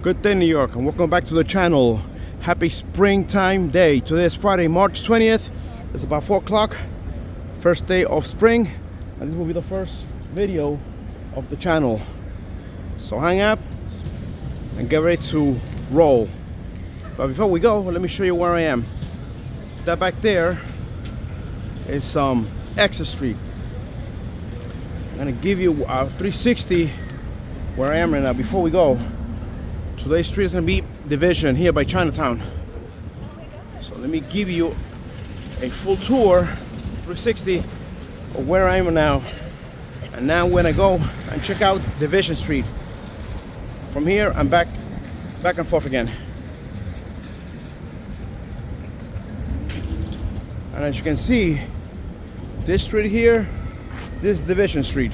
Good day, New York, and welcome back to the channel. Happy springtime day. Today is Friday, March 20th. It's about 4 o'clock. First day of spring, and this will be the first video of the channel. So hang up and get ready to roll. But before we go, let me show you where I am. That back there is MEXUSA Street. I'm gonna give you a 360 where I am right now. Before we go, today's street is gonna be Division here by Chinatown. So let me give you a full tour, 360 of where I am now. And now when I go and check out Division Street, from here I'm back and forth again. And as you can see, this street here, this is Division Street.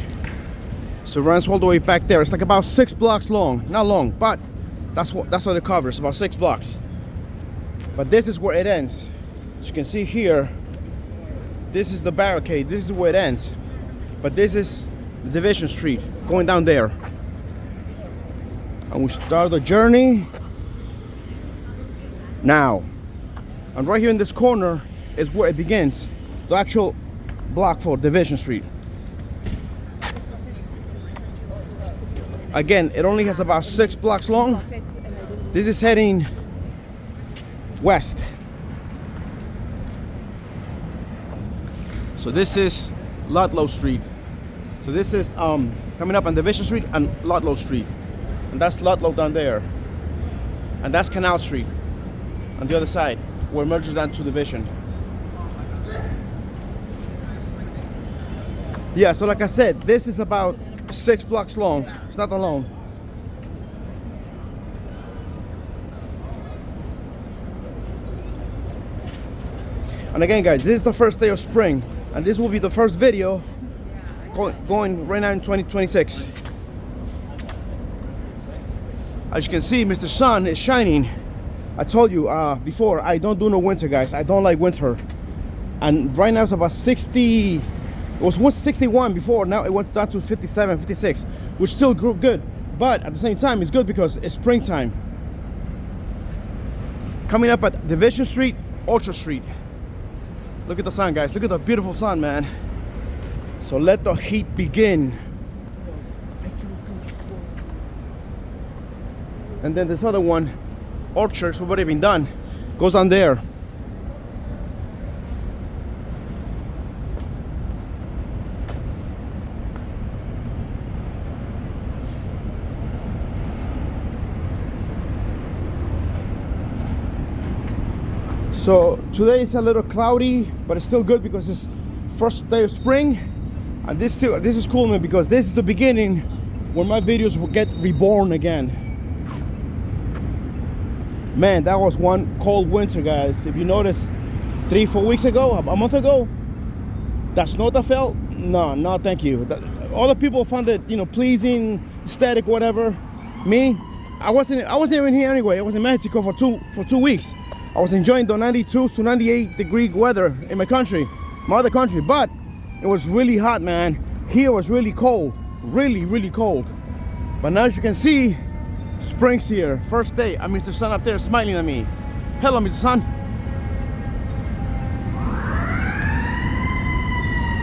So it runs all the way back there. It's like about 6 blocks long. Not long, but that's what it covers, about 6 blocks. But this is where it ends. As you can see here, this is the barricade. This is where it ends. But this is the Division Street going down there. And we start the journey now. And right here in this corner is where it begins. The actual block for Division Street. Again, it only has about 6 blocks long. This is heading west. So this is Ludlow Street. So this is coming up on Division Street and Ludlow Street. And that's Ludlow down there. And that's Canal Street on the other side, where it merges down to Division. Yeah, so like I said, this is about 6 blocks long. It's not that long. And again, guys, this is the first day of spring, and this will be the first video going right now in 2026. As you can see, Mr. Sun is shining. I told you before, I don't do no winter, guys. I don't like winter. And right now it's about 60. It was 61 before, now it went down to 57, 56, which still grew good. But at the same time, it's good because it's springtime. Coming up at Division Street, Orchard Street. Look at the sun, guys. Look at the beautiful sun, man. So let the heat begin. And then this other one, Orchard's already been done, goes down there. So today is a little cloudy, but it's still good because it's first day of spring. And this is cool, man, because this is the beginning where my videos will get reborn again. Man, that was one cold winter, guys. If you notice, 3-4 weeks ago, a month ago, that snow that fell, no, thank you. All the people found it, pleasing, aesthetic, whatever. Me, I wasn't even here anyway. I was in Mexico for two weeks. I was enjoying the 92 to 98 degree weather in my country, my other country, but it was really hot, man. Here was really cold, really cold. But now, as you can see, spring's here. First day, and Mr. Sun up there smiling at me. Hello, Mr. Sun.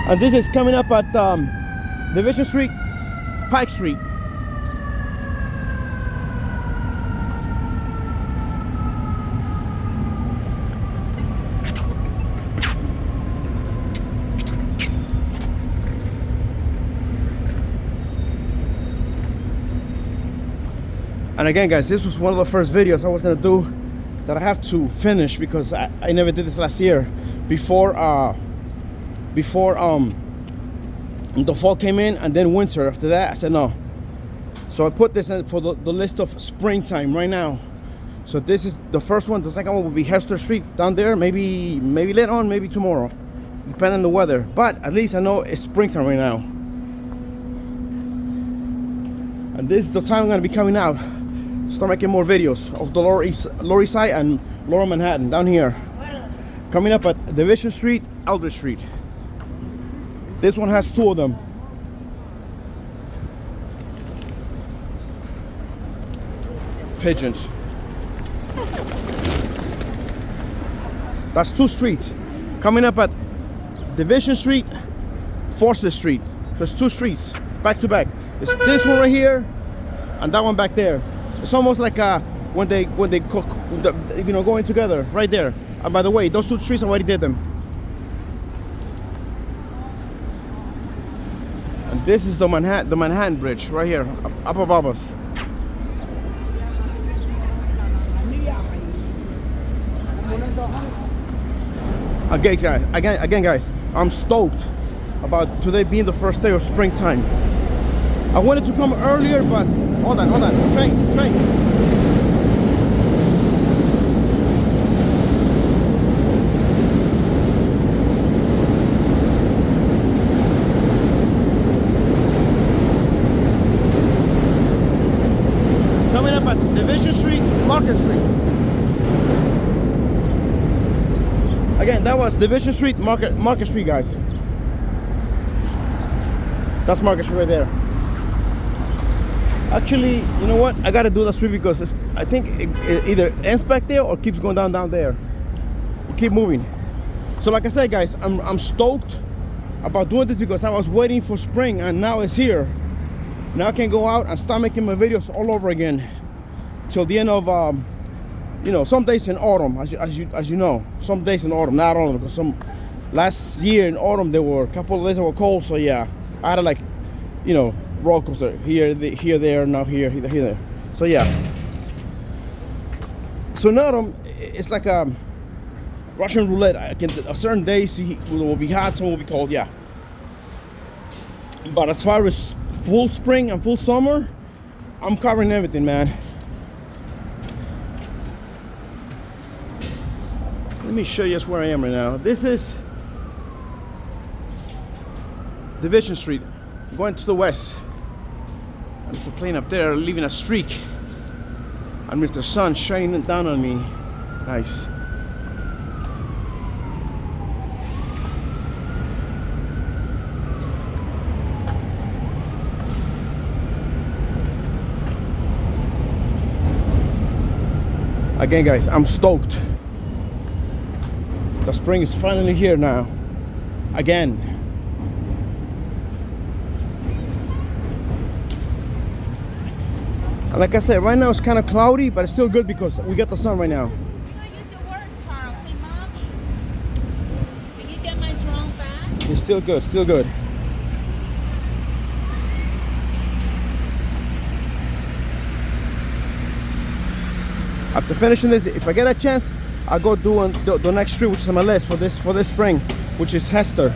And this is coming up at Division Street, Pike Street. And again, guys, this was one of the first videos I was gonna do that I have to finish because I never did this last year. Before the fall came in and then winter after that, I said no. So I put this in for the list of springtime right now. So this is the first one. The second one will be Hester Street down there. Maybe later on, maybe tomorrow, depending on the weather. But at least I know it's springtime right now. And this is the time I'm gonna be coming out. Start making more videos of the Lower East Side and Lower Manhattan down here. Coming up at Division Street, Aldrich Street. This one has 2 of them. pigeons. That's 2 streets. Coming up at Division Street, Forsyth Street. There's 2 streets, back to back. It's this one right here, and that one back there. It's almost like when they cook, you know, going together, right there. And by the way, those 2 streets, I already did them. And this is the Manhattan Bridge, right here, up above us. Again, guys, I'm stoked about today being the first day of springtime. I wanted to come earlier, but hold on, train. Coming up at Division Street, Market Street. Again, that was Division Street, Market Street, guys. That's Market Street right there. Actually, you know what? I gotta do that street because I think it either ends back there or keeps going down there. We keep moving. So like I said, guys, I'm stoked about doing this because I was waiting for spring and now it's here. Now I can go out and start making my videos all over again till the end of you know, some days in autumn, as you know, some days in autumn, not autumn, because last year in autumn there were a couple of days that were cold. So yeah, I had to, like, you know, roller coaster here, there, now here, there. So yeah. So in autumn, it's like a Russian roulette. A certain days will be hot, some will be cold. Yeah. But as far as full spring and full summer, I'm covering everything, man. Let me show you just where I am right now. This is Division Street, going to the west. And there's a plane up there leaving a streak. And Mr. Sun shining down on me. Nice. Again, guys, I'm stoked. The spring is finally here now. Again. And like I said, right now it's kind of cloudy, but it's still good because we got the sun right now. You gotta use your words, Charles. Say, Mommy, can you get my drone back? It's still good, still good. After finishing this, if I get a chance, I'll go do the next street, which is on my list for this spring, which is Hester.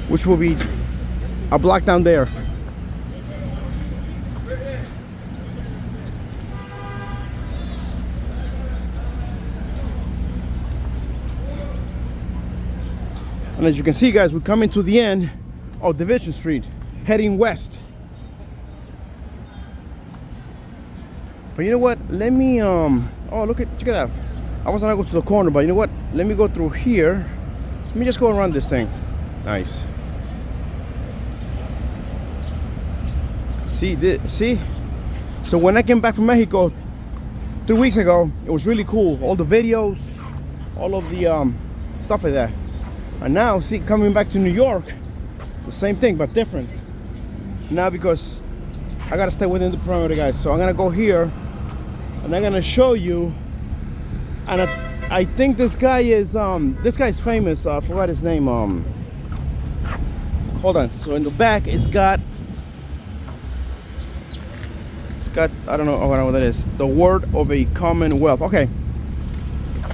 Which will be a block down there. And as you can see, guys, we're coming to the end of Division Street, heading west. But you know what? Let me oh, check it out. I was gonna go to the corner, but you know what? Let me go through here. Let me just go around this thing. Nice. See? So when I came back from Mexico 3 weeks ago, it was really cool. All the videos, all of the stuff like that. And now, see, coming back to New York, the same thing but different. Now because I gotta stay within the perimeter, guys. So I'm gonna go here, and I'm gonna show you. And I think this guy is famous. I forgot his name. Hold on. So in the back, it's got I don't know what that is. The word of a Commonwealth. Okay.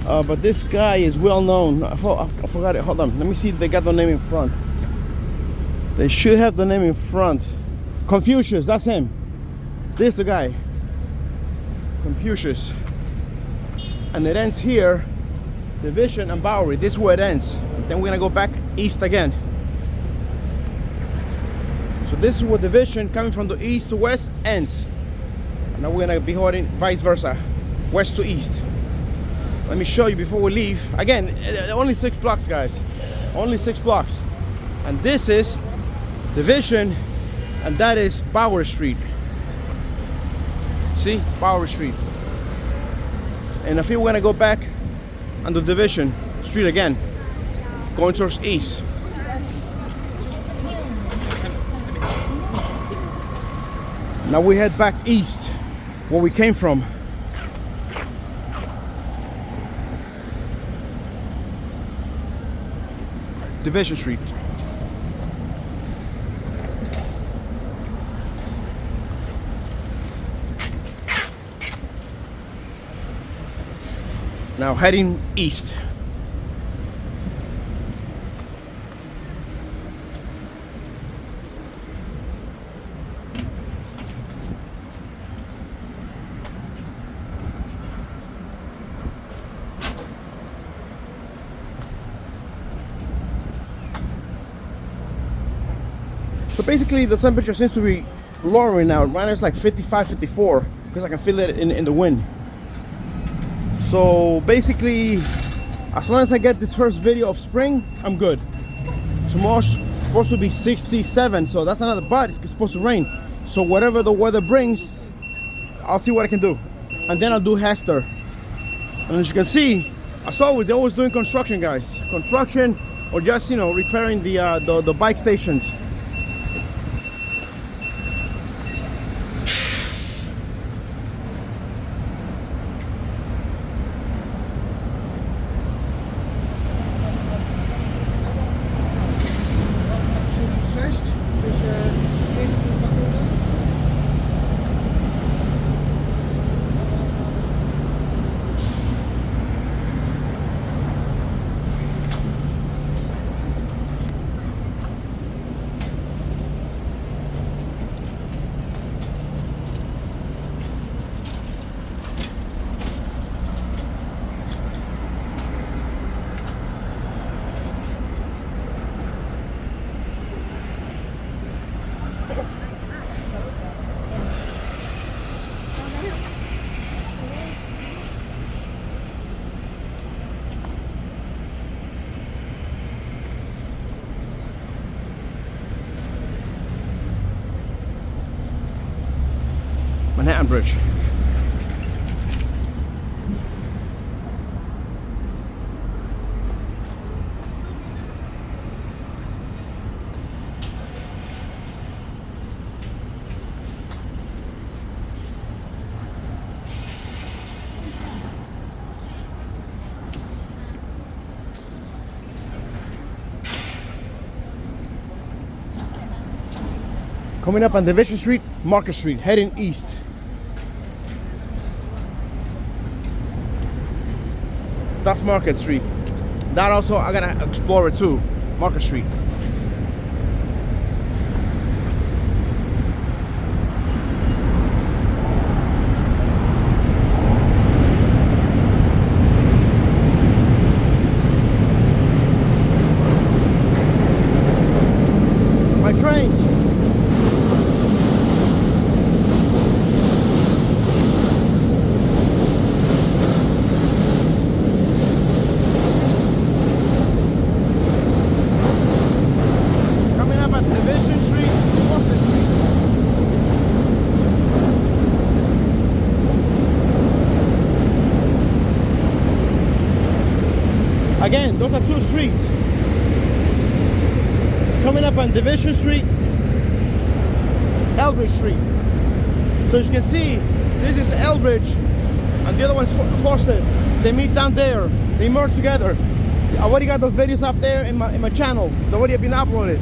But this guy is well known. I forgot it. Hold on. Let me see if they got the name in front. They should have the name in front. Confucius. That's him. This is the guy. Confucius. And it ends here. Division and Bowery. This is where it ends. Then we're gonna go back east again. So this is where Division, coming from the east to west, ends. And now we're gonna be heading vice versa, west to east. Let me show you before we leave. Again, only 6 blocks, guys. Only 6 blocks. And this is Division and that is Bauer Street. See, Bauer Street. And if we want to go back on the Division Street again, going towards east. Now we head back east, where we came from. Division Street. Now heading east. So basically the temperature seems to be lowering now. Right now it's like 55, 54 because I can feel it in the wind. So basically, as long as I get this first video of spring, I'm good. Tomorrow's supposed to be 67, so that's another, but it's supposed to rain. So whatever the weather brings, I'll see what I can do. And then I'll do Hester. And as you can see, as always, they're always doing construction, guys. Construction or just, you know, repairing the bike stations. Manhattan Bridge. Coming up on Division Street, Market Street, heading east. That's Market Street. That also, I gotta explore it too. Market Street. My trains. Again, those are two streets. Coming up on Division Street, Eldridge Street. So as you can see, this is Eldridge and the other one's Forsyth. They meet down there. They merge together. I already got those videos up there in my channel. They already have been uploaded.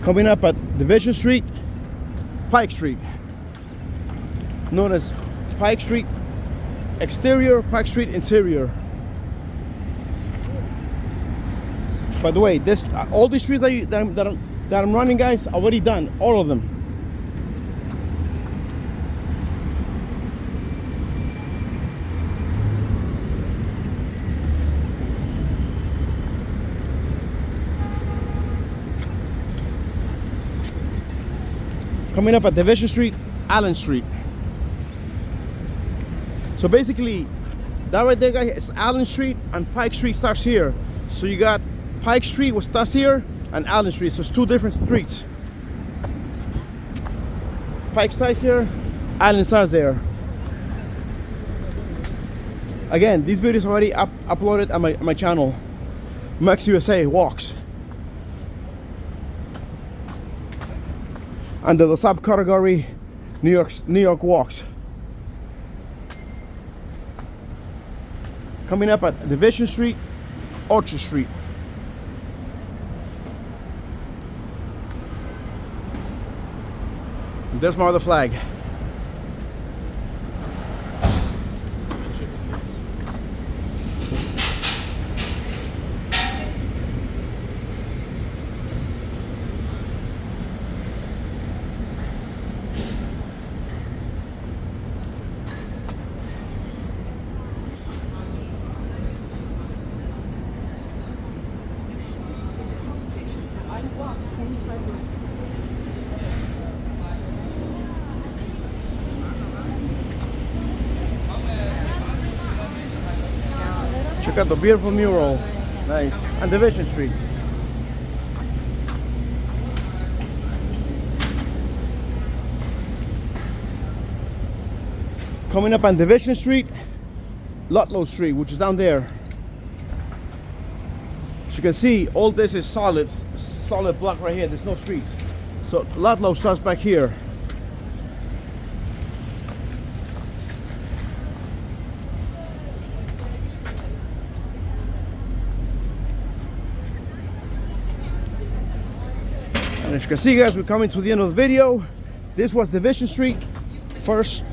Coming up at Division Street, Pike Street, known as Pike Street Exterior, Pike Street Interior. By the way, this all these streets that I'm running, guys, already done, all of them. Coming up at Division Street, Allen Street. So basically, that right there, guys, is Allen Street, and Pike Street starts here. So you got Pike Street, which starts here, and Allen Street. So it's two different streets. Pike starts here, Allen starts there. Again, these videos are already uploaded on my channel, MEXUSA Walks. Under the subcategory New York Walks. Coming up at Division Street, Orchard Street. And there's my other flag. Check out the beautiful mural. Nice. And Division Street. Coming up on Division Street, Ludlow Street, which is down there. As you can see, all this is solid block right here. There's no streets. So Ludlow starts back here. And as you can see, guys, we're coming to the end of the video. This was Division Street, first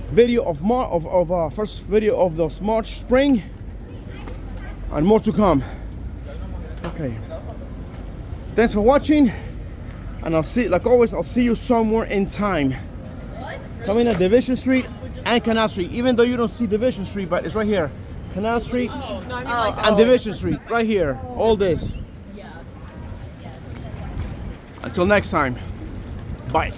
video of the March spring, and more to come. Okay. Thanks for watching, and I'll see, like always, I'll see you somewhere in time. Coming at Division Street and Canal Street, even though you don't see Division Street, but it's right here. Canal Street and Division Street, right here. All this. Until next time, bye.